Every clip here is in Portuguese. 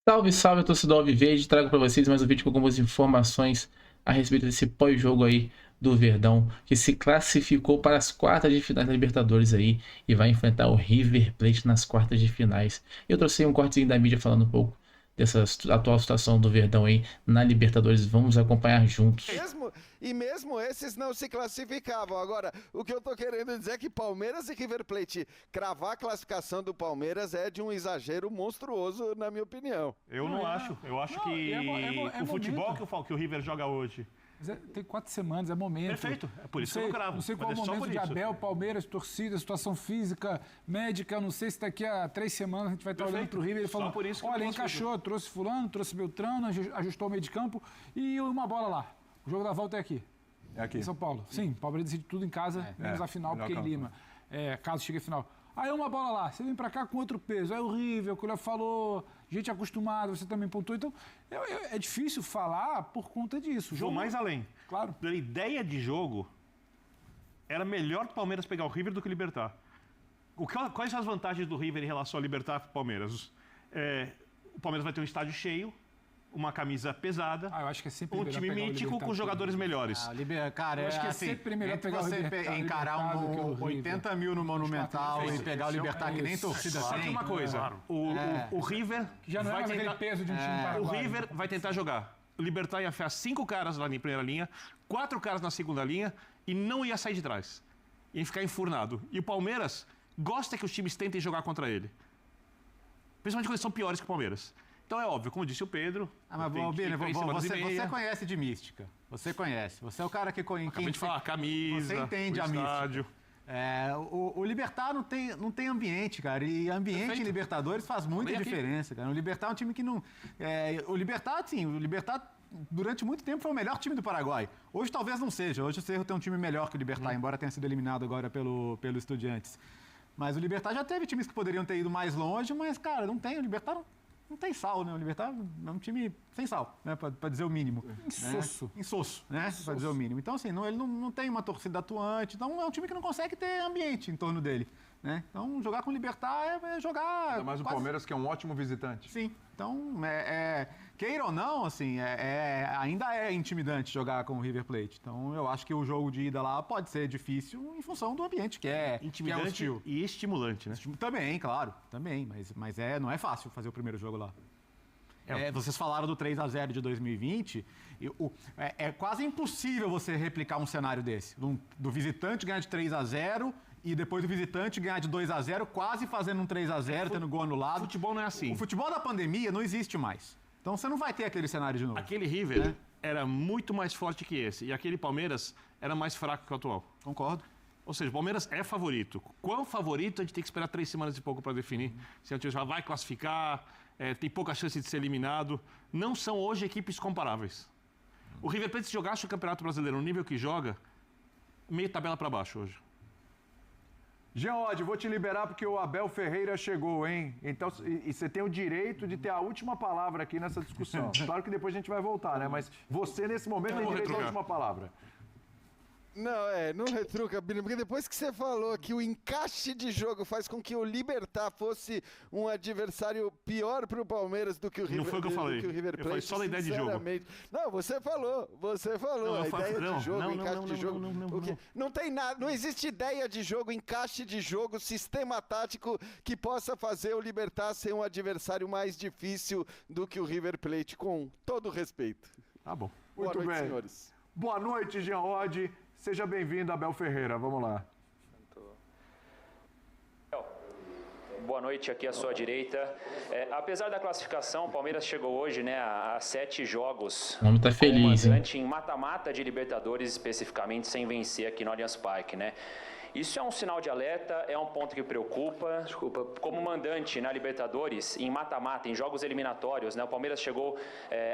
Salve, salve, torcedor Alviverde. Trago para vocês mais um vídeo com algumas informações a respeito desse pós-jogo aí do Verdão, que se classificou para as quartas de finais da Libertadores aí e vai enfrentar o River Plate nas quartas de finais. Eu trouxe um cortezinho da mídia falando um pouco dessa atual situação do Verdão aí na Libertadores. Vamos acompanhar juntos. Mesmo esses não se classificavam. Agora, o que eu tô querendo dizer é que Palmeiras e River Plate cravar a classificação do Palmeiras é de um exagero monstruoso, na minha opinião. Eu não acho. Eu acho que o futebol que o River joga hoje. Tem 4 semanas, é momento. Perfeito, é por isso que eu não cravo. Não sei qual é o momento de Abel, Palmeiras, torcida, situação física, médica. Eu não sei se daqui a 3 semanas a gente vai estar olhando para o River e falando: olha, encaixou, trouxe fulano, trouxe Beltrano, ajustou o meio de campo e uma bola lá. O jogo da volta é aqui. É aqui. Em São Paulo. Sim, Palmeiras decide tudo em casa, menos a final, porque em Lima. Caso chegue a final. Aí uma bola lá, você vem pra cá com outro peso. É horrível, o que o Léo falou, gente acostumada, você também pontuou. Então, é difícil falar por conta disso. Vou mais além. Claro. Pela ideia de jogo, era melhor o Palmeiras pegar o River do que o Libertad. Quais são as vantagens do River em relação ao Libertad e Palmeiras? O Palmeiras vai ter um estádio cheio, uma camisa pesada, eu acho que é sempre um time mítico com jogadores melhores. Cara, eu acho que é assim, sempre melhor pegar o você Libertad, encarar 80 mil no Monumental e pegar o Libertad que nem torcida Só que tem. uma coisa, o River já não vai é mais tentar, aquele peso de um time paraguaio. o River vai tentar jogar. O Libertad ia enfiar 5 caras lá na primeira linha, 4 caras na segunda linha e não ia sair de trás. Ia ficar enfurnado. E o Palmeiras gosta que os times tentem jogar contra ele. Principalmente quando eles são piores que o Palmeiras. Então é óbvio, como disse o Pedro. Mas, Bini, você conhece de mística. Você conhece. Você é o cara que conhece. Acabei de falar, camisa. Você entende a estádio. mística. O Libertad não tem ambiente, cara. E ambiente em Libertadores faz muita diferença, cara. O Libertad é um time que não. O Libertad, sim, o Libertad durante muito tempo foi o melhor time do Paraguai. Hoje talvez não seja. Hoje o Cerro tem um time melhor que o Libertad, embora tenha sido eliminado agora pelo Estudiantes. Mas o Libertad já teve times que poderiam ter ido mais longe, mas, cara, não tem. O Libertad não tem sal, né? O Libertad é um time sem sal, né? Pra dizer o mínimo. Insosso. Né? Insosso, né? Pra dizer o mínimo. Então, assim, ele não tem uma torcida atuante, então é um time que não consegue ter ambiente em torno dele. Né? Então, jogar com o Libertad é jogar... Ainda mais o Palmeiras, que é um ótimo visitante. Sim. Então, queira ou não, assim, ainda é intimidante jogar com o River Plate. Então, eu acho que o jogo de ida lá pode ser difícil em função do ambiente, que é intimidante que é hostil. E estimulante, né? Também, claro. Também, mas não é fácil fazer o primeiro jogo lá. Vocês falaram do 3-0 de 2020. É quase impossível você replicar um cenário desse. Do visitante ganhar de 3-0 e depois do visitante ganhar de 2-0, quase fazendo um 3-0, tendo gol anulado. O futebol não é assim. O futebol da pandemia não existe mais. Então você não vai ter aquele cenário de novo. Aquele River era muito mais forte que esse. E aquele Palmeiras era mais fraco que o atual. Concordo. Ou seja, o Palmeiras é favorito. Qual favorito, a gente tem que esperar 3 semanas e pouco para definir. Se o time já vai classificar, tem pouca chance de ser eliminado. Não são hoje equipes comparáveis. O River Plate, se jogasse o Campeonato Brasileiro no nível que joga, meio tabela para baixo hoje. Jean Oddi, vou te liberar porque o Abel Ferreira chegou, hein? Então, e você tem o direito de ter a última palavra aqui nessa discussão. Claro que depois a gente vai voltar, né? Mas você, nesse momento, tem direito à última palavra. Não retruca, Bini, porque depois que você falou que o encaixe de jogo faz com que o Libertad fosse um adversário pior pro Palmeiras do que o River. Não foi o que eu falei. Eu falei só da ideia de jogo. Não, você falou. A ideia de jogo, encaixe de jogo. Não tem nada, não existe ideia de jogo, encaixe de jogo, sistema tático que possa fazer o Libertad ser um adversário mais difícil do que o River Plate, com todo respeito. Tá bom. Muito bem, senhores. Boa noite, Jean Oddi. Seja bem-vindo, Abel Ferreira. Vamos lá. Boa noite, aqui à sua direita. Apesar da classificação, o Palmeiras chegou hoje, né, a 7 jogos. O homem tá feliz, hein? Em mata-mata de Libertadores, especificamente, sem vencer aqui no Allianz Parque, né? Isso é um sinal de alerta, é um ponto que preocupa. Como mandante na Libertadores, em mata-mata, em jogos eliminatórios, né, o Palmeiras chegou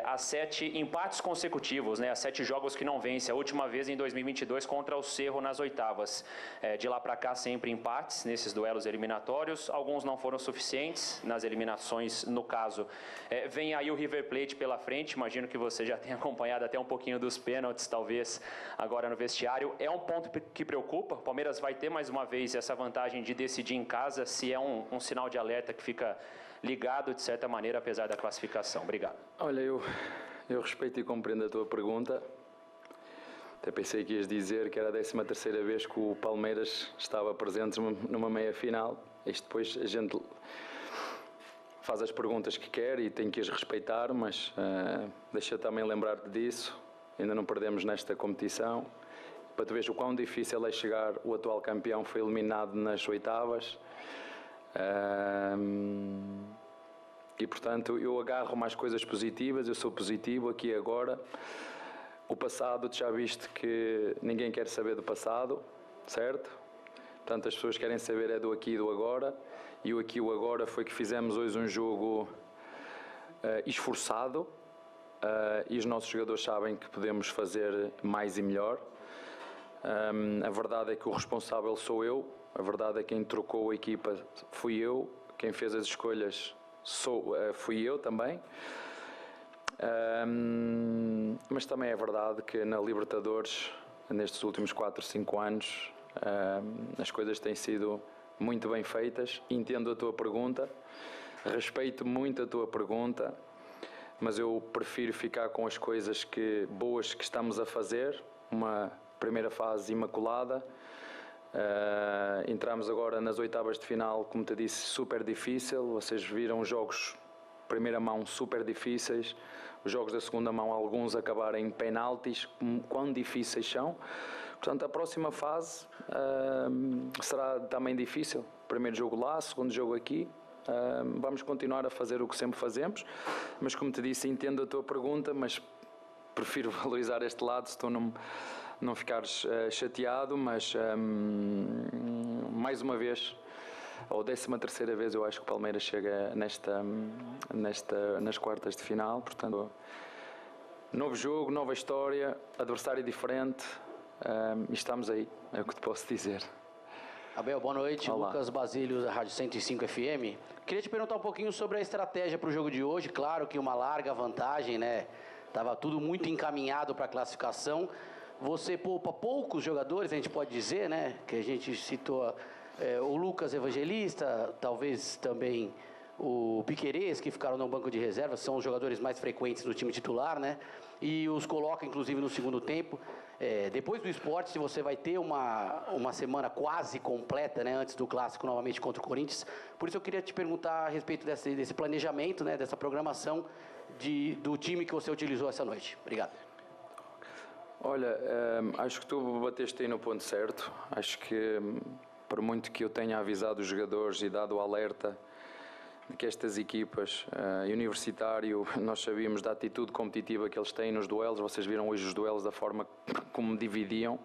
a 7 empates consecutivos, né, a 7 jogos que não vence. A última vez em 2022 contra o Cerro nas oitavas. De lá para cá, sempre empates nesses duelos eliminatórios. Alguns não foram suficientes nas eliminações, no caso. Vem aí o River Plate pela frente, imagino que você já tenha acompanhado até um pouquinho dos pênaltis, talvez, agora no vestiário. É um ponto que preocupa. O Palmeiras vai ter mais uma vez essa vantagem de decidir em casa, se é um sinal de alerta que fica ligado, de certa maneira, apesar da classificação. Obrigado. Olha, eu respeito e compreendo a tua pergunta. Até pensei que ias dizer que era a 13ª vez que o Palmeiras estava presente numa meia-final. Isto depois a gente faz as perguntas que quer e tem que as respeitar, mas deixa também lembrar-te disso. Ainda não perdemos nesta competição. Para tu veres o quão difícil é chegar, o atual campeão foi eliminado nas oitavas. E portanto eu agarro mais coisas positivas, eu sou positivo aqui e agora. O passado, tu já viste que ninguém quer saber do passado, certo? Portanto as pessoas querem saber é do aqui e do agora. E o aqui e o agora foi que fizemos hoje um jogo esforçado. E os nossos jogadores sabem que podemos fazer mais e melhor. A verdade é que o responsável sou eu, a verdade é que quem trocou a equipa fui eu, quem fez as escolhas fui eu também. Mas também é verdade que na Libertadores, nestes últimos 4, 5 anos, as coisas têm sido muito bem feitas. Entendo a tua pergunta, respeito muito a tua pergunta, mas eu prefiro ficar com as coisas boas que estamos a fazer. Uma primeira fase imaculada. Entramos agora nas oitavas de final, como te disse, super difícil. Vocês viram jogos primeira mão super difíceis, os jogos da segunda mão alguns acabarem em penaltis, quão difíceis são. Portanto, a próxima fase será também difícil. Primeiro jogo lá, segundo jogo aqui. Vamos continuar a fazer o que sempre fazemos, mas como te disse, entendo a tua pergunta, mas prefiro valorizar este lado se tu não ficares chateado, mas mais uma vez, ou 13ª vez, eu acho que o Palmeiras chega nas quartas de final. Portanto, novo jogo, nova história, adversário diferente, e estamos aí, é o que te posso dizer. Abel, boa noite. Olá. Lucas Basílio, da Rádio 105 FM. Queria te perguntar um pouquinho sobre a estratégia para o jogo de hoje. Claro que uma larga vantagem, né? Estava tudo muito encaminhado para a classificação. Você poupa poucos jogadores, a gente pode dizer, né? Que a gente citou o Lucas Evangelista, talvez também o Piquerez, que ficaram no banco de reserva, são os jogadores mais frequentes no time titular, né? E os coloca, inclusive, no segundo tempo. Depois do Sport, se você vai ter uma semana quase completa, né, antes do Clássico novamente contra o Corinthians. Por isso eu queria te perguntar a respeito desse planejamento, né, dessa programação do time que você utilizou essa noite. Obrigado. Olha, acho que tu bateste aí no ponto certo. Acho que, por muito que eu tenha avisado os jogadores e dado o alerta de que estas equipas, Universitário, nós sabíamos da atitude competitiva que eles têm nos duelos. Vocês viram hoje os duelos, da forma como dividiam.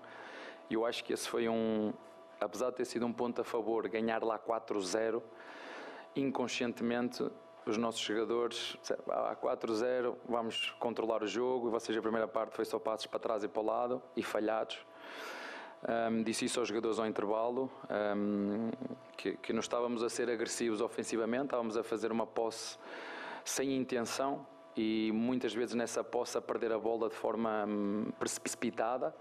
E eu acho que esse foi apesar de ter sido um ponto a favor, ganhar lá 4-0, inconscientemente os nossos jogadores, a 4-0, vamos controlar o jogo. E vocês, a primeira parte foi só passos para trás e para o lado e falhados. Disse isso aos jogadores ao intervalo, que não estávamos a ser agressivos ofensivamente, estávamos a fazer uma posse sem intenção e muitas vezes nessa posse a perder a bola de forma precipitada.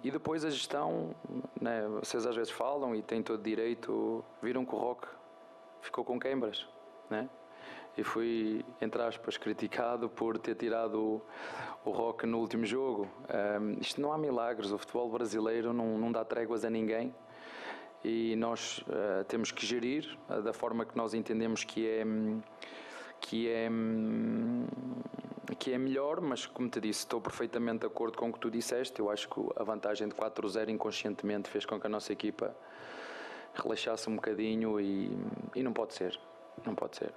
E depois a gestão, né, vocês às vezes falam e têm todo direito, viram que o Roque ficou com queimbras, né? E fui, entre aspas, criticado por ter tirado o Roque no último jogo. Isto não há milagres, o futebol brasileiro não dá tréguas a ninguém. E nós temos que gerir da forma que nós entendemos que é melhor, mas como te disse, estou perfeitamente de acordo com o que tu disseste. Eu acho que a vantagem de 4-0 inconscientemente fez com que a nossa equipa relaxasse um bocadinho e não pode ser, não pode ser.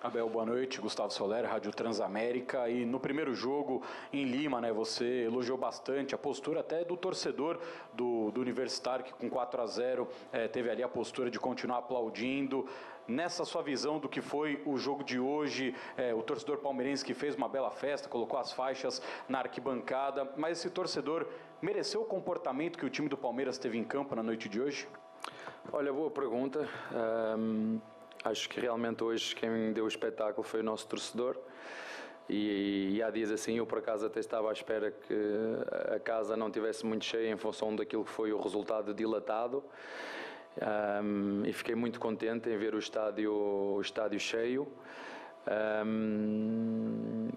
Abel, boa noite. Gustavo Soler, Rádio Transamérica. E no primeiro jogo em Lima, né, você elogiou bastante a postura até do torcedor do Universitário, que com 4-0 teve ali a postura de continuar aplaudindo. Nessa sua visão do que foi o jogo de hoje, o torcedor palmeirense que fez uma bela festa, colocou as faixas na arquibancada, mas esse torcedor mereceu o comportamento que o time do Palmeiras teve em campo na noite de hoje? Olha, boa pergunta. Acho que realmente hoje quem deu o espetáculo foi o nosso torcedor e há dias assim eu por acaso até estava à espera que a casa não tivesse muito cheia em função daquilo que foi o resultado dilatado e fiquei muito contente em ver o estádio cheio.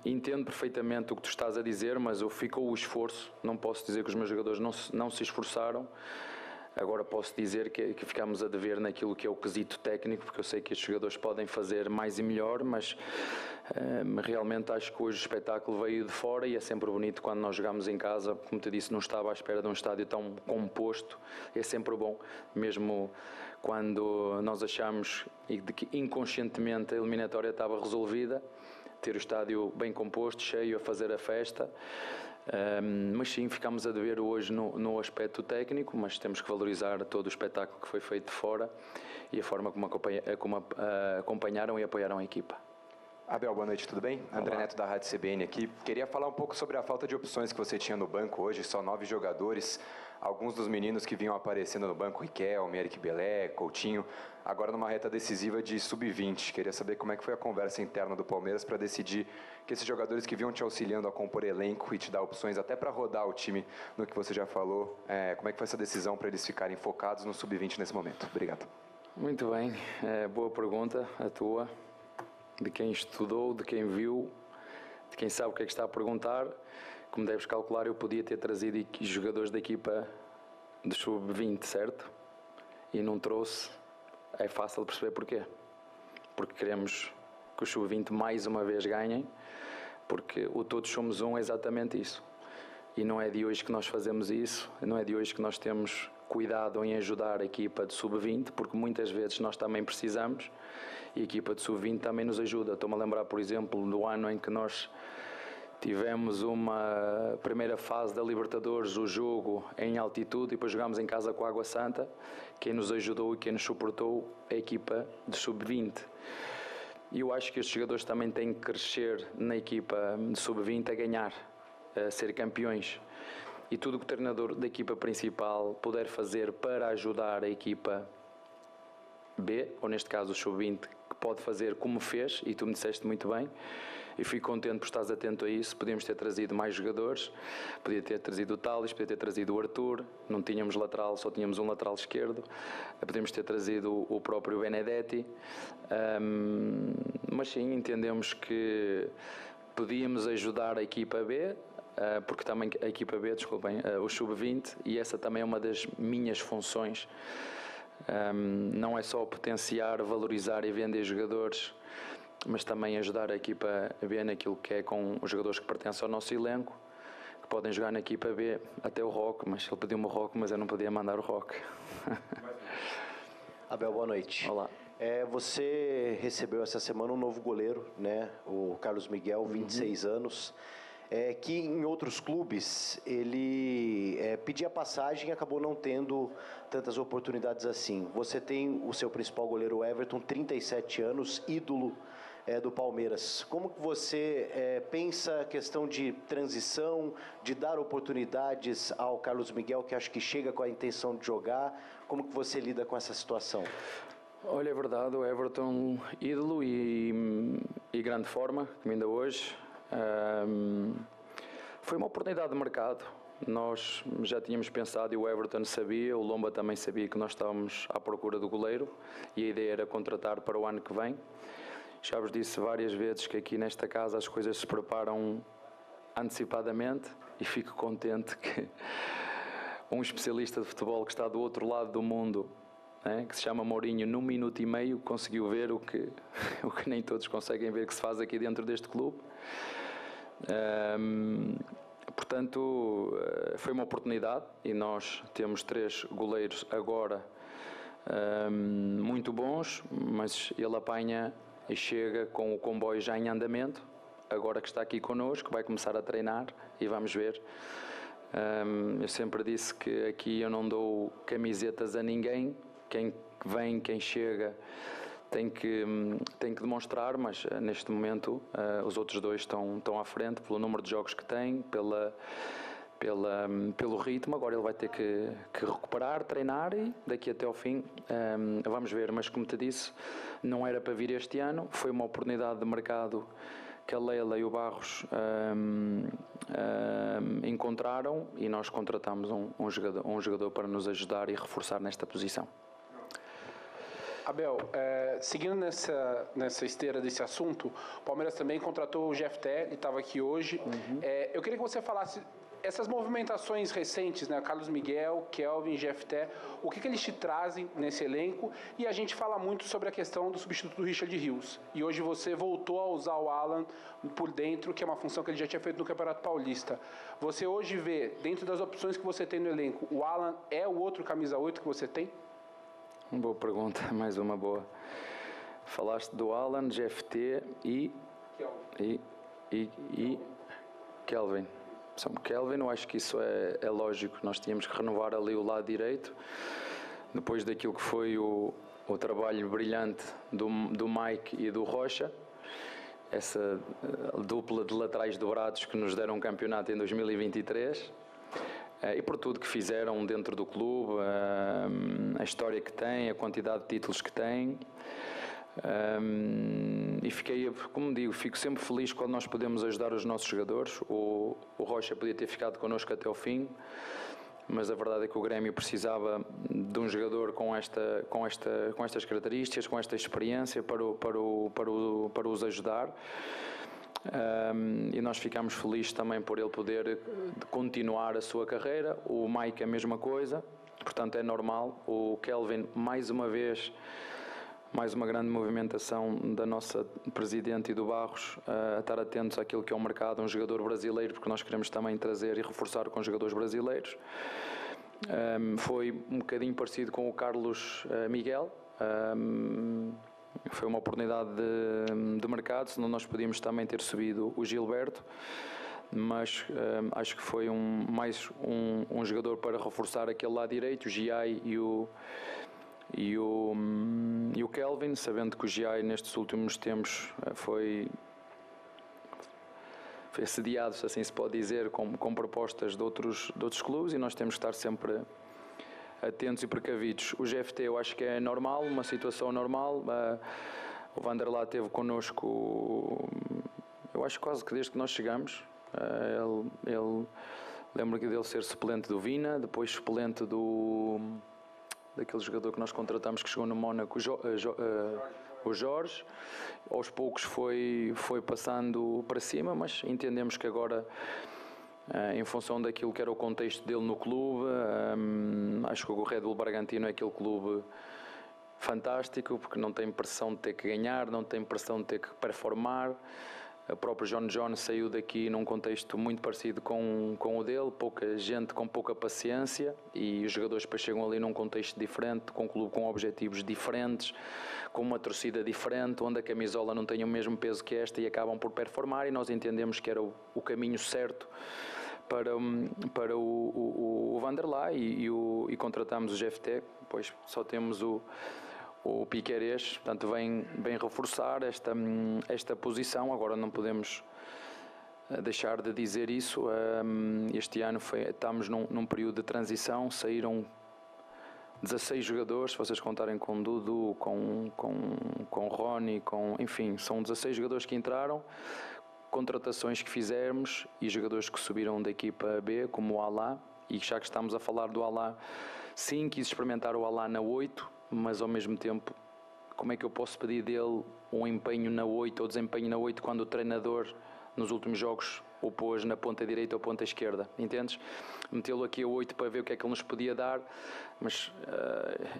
Entendo perfeitamente o que tu estás a dizer, mas ficou o esforço. Não posso dizer que os meus jogadores não se esforçaram. Agora posso dizer que ficámos a dever naquilo que é o quesito técnico, porque eu sei que estes jogadores podem fazer mais e melhor, mas realmente acho que hoje o espetáculo veio de fora e é sempre bonito quando nós jogamos em casa. Como te disse, não estava à espera de um estádio tão composto, é sempre bom, mesmo quando nós achamos que inconscientemente a eliminatória estava resolvida, ter o estádio bem composto, cheio, a fazer a festa. Mas sim, ficámos a dever hoje no aspecto técnico, mas temos que valorizar todo o espetáculo que foi feito de fora e a forma como acompanharam e apoiaram a equipa. Abel, boa noite, tudo bem? Olá. André Neto da Rádio CBN aqui. Queria falar um pouco sobre a falta de opções que você tinha no banco hoje, só 9 jogadores. Alguns dos meninos que vinham aparecendo no banco, Riquelme, Eric Belé, Coutinho, agora numa reta decisiva de sub-20. Queria saber como é que foi a conversa interna do Palmeiras para decidir que esses jogadores que vinham te auxiliando a compor elenco e te dar opções até para rodar o time no que você já falou, como é que foi essa decisão para eles ficarem focados no sub-20 nesse momento? Obrigado. Muito bem, boa pergunta a tua, de quem estudou, de quem viu, de quem sabe o que é que está a perguntar. Como deves calcular, eu podia ter trazido jogadores da equipa de sub-20, certo? E não trouxe. É fácil de perceber porquê. Porque queremos que os sub-20 mais uma vez ganhem, porque o Todos Somos Um é exatamente isso. E não é de hoje que nós fazemos isso, não é de hoje que nós temos cuidado em ajudar a equipa de sub-20, porque muitas vezes nós também precisamos e a equipa de sub-20 também nos ajuda. Estou-me a lembrar, por exemplo, do ano em que nós tivemos uma primeira fase da Libertadores, o jogo em altitude, e depois jogámos em casa com a Água Santa. Quem nos ajudou e quem nos suportou é a equipa de sub-20. E eu acho que estes jogadores também têm que crescer na equipa de sub-20 a ganhar, a ser campeões. E tudo o que o treinador da equipa principal puder fazer para ajudar a equipa B, ou neste caso o sub-20, que pode fazer como fez, e tu me disseste muito bem, e fico contente por estares atento a isso. Podíamos ter trazido mais jogadores, podia ter trazido o Tales, podia ter trazido o Arthur, não tínhamos lateral, só tínhamos um lateral esquerdo, podíamos ter trazido o próprio Benedetti, mas sim, entendemos que podíamos ajudar a equipa B, porque também a equipa B, desculpem, o sub-20, e essa também é uma das minhas funções. Não é só potenciar, valorizar e vender jogadores, mas também ajudar a equipa B naquilo que é com os jogadores que pertencem ao nosso elenco, que podem jogar na equipa B, até o Roque, mas ele pediu-me o Roque, mas eu não podia mandar o Roque. Abel, boa noite. Olá. Você recebeu essa semana um novo goleiro, né? O Carlos Miguel, 26 anos. Que em outros clubes ele pedia passagem e acabou não tendo tantas oportunidades assim. Você tem o seu principal goleiro, Everton, 37 anos, ídolo do Palmeiras. Como que você pensa a questão de transição, de dar oportunidades ao Carlos Miguel, que acho que chega com a intenção de jogar? Como que você lida com essa situação? Olha, é verdade, o Everton, ídolo e grande forma, como ainda hoje. Foi uma oportunidade de mercado. Nós já tínhamos pensado, e o Everton sabia, o Lomba também sabia, que nós estávamos à procura do goleiro e a ideia era contratar para o ano que vem. Já vos disse várias vezes que aqui nesta casa as coisas se preparam antecipadamente e fico contente que um especialista de futebol que está do outro lado do mundo, que se chama Mourinho, num minuto e meio conseguiu ver o que nem todos conseguem ver que se faz aqui dentro deste clube. Portanto, foi uma oportunidade e nós temos 3 goleiros agora muito bons, mas ele apanha e chega com o comboio já em andamento, agora que está aqui connosco, vai começar a treinar e vamos ver. Eu sempre disse que aqui eu não dou camisetas a ninguém, quem vem, quem chega tem que demonstrar, mas neste momento os outros 2 estão à frente pelo número de jogos que têm, pelo ritmo. Agora ele vai ter que recuperar, treinar e daqui até ao fim vamos ver. Mas como te disse, não era para vir este ano, foi uma oportunidade de mercado que a Leila e o Barros encontraram e nós contratamos um jogador para nos ajudar e reforçar nesta posição. Abel, seguindo nessa esteira desse assunto, o Palmeiras também contratou o Jefté, ele estava aqui hoje. Eu queria que você falasse essas movimentações recentes, né? Carlos Miguel, Kelvin, Jefté, o que eles te trazem nesse elenco? E a gente fala muito sobre a questão do substituto do Richard Rios. E hoje você voltou a usar o Alan por dentro, que é uma função que ele já tinha feito no Campeonato Paulista. Você hoje vê, dentro das opções que você tem no elenco, o Alan é o outro camisa 8 que você tem? Boa pergunta, mais uma boa. Falaste do Alan, Jefté e Kelvin. Kelvin, eu acho que isso é lógico. Nós tínhamos que renovar ali o lado direito, depois daquilo que foi o trabalho brilhante do Mike e do Rocha, essa dupla de laterais dourados que nos deram um campeonato em 2023, e por tudo que fizeram dentro do clube, a história que tem, a quantidade de títulos que tem. E como digo, fico sempre feliz quando nós podemos ajudar os nossos jogadores. O Rocha podia ter ficado connosco até o fim, mas a verdade é que o Grêmio precisava de um jogador com estas características, com esta experiência para os ajudar. E nós ficamos felizes também por ele poder continuar a sua carreira. O Mike a mesma coisa, portanto é normal. O Kelvin, mais uma vez, mais uma grande movimentação da nossa Presidente e do Barros, a estar atentos àquilo que é o mercado, um jogador brasileiro, porque nós queremos também trazer e reforçar com jogadores brasileiros. Foi um bocadinho parecido com o Carlos Miguel, foi uma oportunidade de mercado, senão nós podíamos também ter subido o Gilberto, mas acho que foi mais um jogador para reforçar aquele lado direito, o Giai e o Kelvin, sabendo que o Giai nestes últimos tempos foi assediado, se assim se pode dizer, com propostas de outros clubes, e nós temos que estar sempre atentos e precavidos. O GFT eu acho que é normal, uma situação normal. O Vanderlá esteve connosco, eu acho quase que desde que nós chegamos. Ele lembro-me dele ser suplente do Vina, depois suplente daquele jogador que nós contratamos que chegou no Mónaco, o Jorge. Aos poucos foi passando para cima, mas entendemos que agora, em função daquilo que era o contexto dele no clube, acho que o Red Bull Bragantino é aquele clube fantástico, porque não tem pressão de ter que ganhar, não tem pressão de ter que performar. O próprio John saiu daqui num contexto muito parecido com o dele, pouca gente com pouca paciência, e os jogadores depois chegam ali num contexto diferente, com um clube com objetivos diferentes, com uma torcida diferente, onde a camisola não tem o mesmo peso que esta, e acabam por performar, e nós entendemos que era o caminho certo para o Vanderlá, e contratamos o GFT. Depois só temos o Piquerez, portanto vem reforçar esta posição. Agora não podemos deixar de dizer isso. Este ano estamos num período de transição, saíram 16 jogadores, se vocês contarem com Dudu, com Rony, enfim, são 16 jogadores que entraram, contratações que fizemos e jogadores que subiram da equipa B, como o Alá, e já que estamos a falar do Alá, sim, quis experimentar o Alá na 8, mas ao mesmo tempo, como é que eu posso pedir dele um empenho na 8 ou desempenho na 8 quando o treinador nos últimos jogos o pôs na ponta direita ou ponta esquerda, entendes? Metê-lo aqui a 8 para ver o que é que ele nos podia dar, mas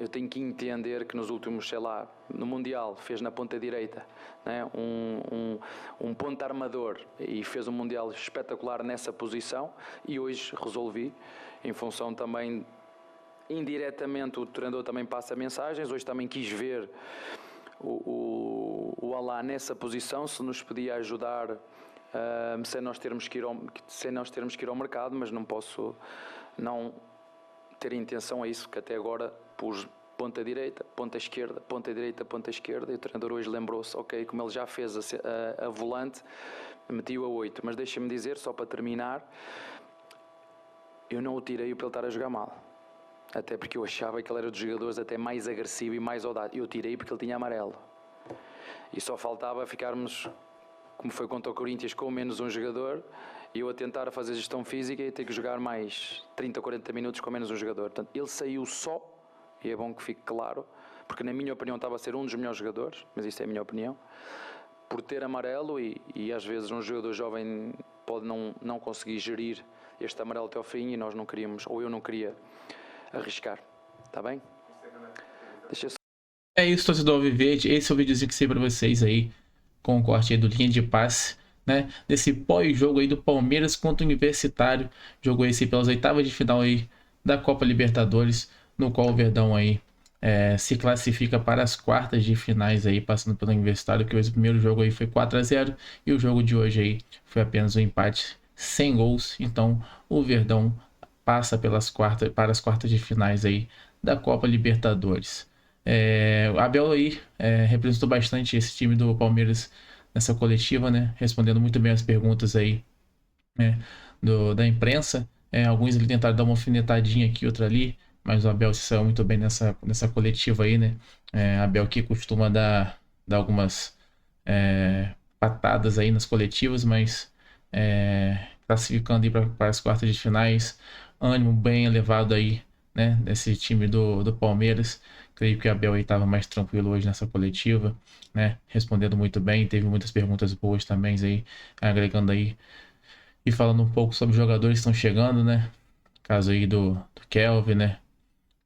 eu tenho que entender que nos últimos, sei lá, no Mundial fez na ponta direita, né? um ponta armador, e fez um Mundial espetacular nessa posição, e hoje resolvi, em função também, indiretamente o treinador também passa mensagens, hoje também quis ver o Alá nessa posição, se nos podia ajudar, sem nós termos que ir ao mercado, mas não posso não ter intenção a isso, que até agora pus ponta direita, ponta esquerda, ponta direita, ponta esquerda, e o treinador hoje lembrou-se, ok, como ele já fez a volante, meti-o a 8, mas deixa-me dizer, só para terminar, eu não o tirei para ele estar a jogar mal. Até porque eu achava que ele era dos jogadores até mais agressivo e mais audaz. Eu tirei porque ele tinha amarelo. E só faltava ficarmos, como foi contra o Corinthians, com menos um jogador, e eu a tentar fazer gestão física e ter que jogar mais 30 ou 40 minutos com menos um jogador. Portanto, ele saiu só, e é bom que fique claro, porque na minha opinião estava a ser um dos melhores jogadores, mas isso é a minha opinião, por ter amarelo e às vezes um jogador jovem pode não conseguir gerir este amarelo até ao fim e nós não queríamos, ou eu não queria arriscar, está bem? É isso, torcedor Alviverde, esse é o videozinho que sei para vocês aí, com o corte aí do linha de passe, né, desse pós-jogo aí do Palmeiras contra o Universitário, jogo esse pelas oitavas de final aí da Copa Libertadores, no qual o Verdão aí se classifica para as quartas de finais aí, passando pelo Universitário, que o primeiro jogo aí foi 4-0 e o jogo de hoje aí foi apenas um empate sem gols. Então o Verdão passa para as quartas de finais aí da Copa Libertadores. O Abel aí representou bastante esse time do Palmeiras nessa coletiva, né, respondendo muito bem as perguntas aí, né, da imprensa. Alguns ele tentaram dar uma alfinetadinha aqui, outra ali, mas o Abel se saiu muito bem nessa coletiva aí, né? Abel que costuma dar algumas patadas aí nas coletivas, mas classificando aí para as quartas de finais, ânimo bem elevado aí, né, desse time do Palmeiras. Creio que o Abel aí estava mais tranquilo hoje nessa coletiva, né? Respondendo muito bem, teve muitas perguntas boas também aí, agregando aí e falando um pouco sobre os jogadores que estão chegando, né? Caso aí do Kelvin, né?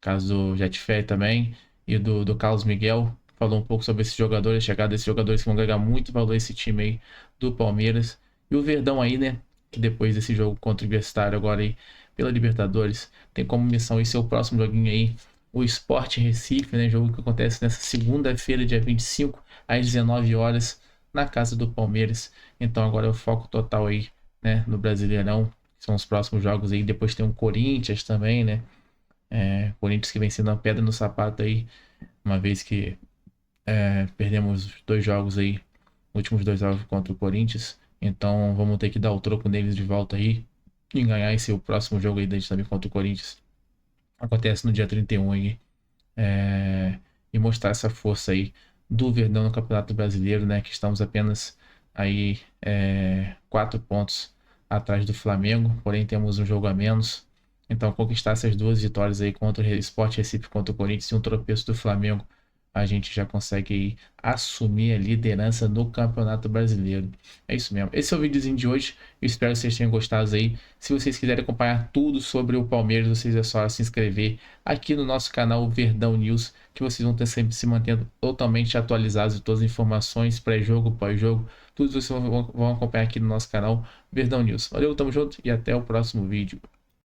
Caso do Jetfé também e do Carlos Miguel. Falou um pouco sobre esses jogadores, a chegada desses jogadores que vão agregar muito valor a esse time aí do Palmeiras. E o Verdão aí, né? Que depois desse jogo contra o Universitário agora aí pela Libertadores, tem como missão esse seu próximo joguinho aí, o Sport Recife, né? Jogo que acontece nessa segunda-feira, dia 25, às 19 horas, na casa do Palmeiras. Então agora é o foco total aí, né, no Brasileirão. São os próximos jogos aí. Depois tem um Corinthians também, né? Corinthians que vem sendo uma pedra no sapato aí, uma vez que perdemos 2 jogos aí, últimos 2 jogos contra o Corinthians. Então vamos ter que dar o troco neles de volta aí e ganhar esse o próximo jogo aí também contra o Corinthians. Acontece no dia 31 aí. E mostrar essa força aí do Verdão no Campeonato Brasileiro, né? Que estamos apenas aí 4 pontos atrás do Flamengo, porém temos um jogo a menos. Então conquistar essas 2 vitórias aí contra o Sport Recife, contra o Corinthians e um tropeço do Flamengo, a gente já consegue aí assumir a liderança no Campeonato Brasileiro. É isso mesmo. Esse é o videozinho de hoje. Eu espero que vocês tenham gostado aí. Se vocês quiserem acompanhar tudo sobre o Palmeiras, vocês é só se inscrever aqui no nosso canal Verdão News, que vocês vão ter sempre se mantendo totalmente atualizados de todas as informações, pré-jogo, pós-jogo, tudo vocês vão acompanhar aqui no nosso canal Verdão News. Valeu, tamo junto e até o próximo vídeo.